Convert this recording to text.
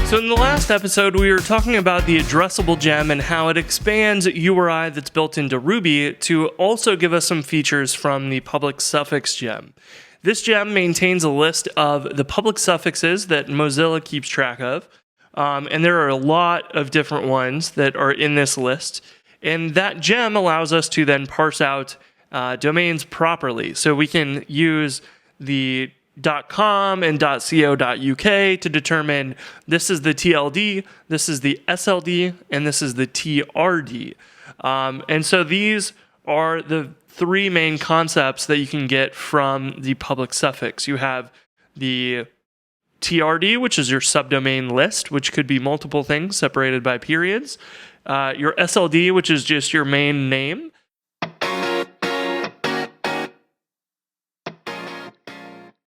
So in the last episode, we were talking about the addressable gem and how it expands URI that's built into Ruby to also give us some features from the public suffix gem. This gem maintains a list of the public suffixes that Mozilla keeps track of, and there are a lot of different ones that are in this list. And that gem allows us to then parse out domains properly. So we can use the .com and .co.uk to determine this is the TLD, this is the SLD, and this is the TRD. And so these are the three main concepts that you can get from the public suffix. You have the TRD, which is your subdomain list, which could be multiple things separated by periods. Your SLD, which is just your main name.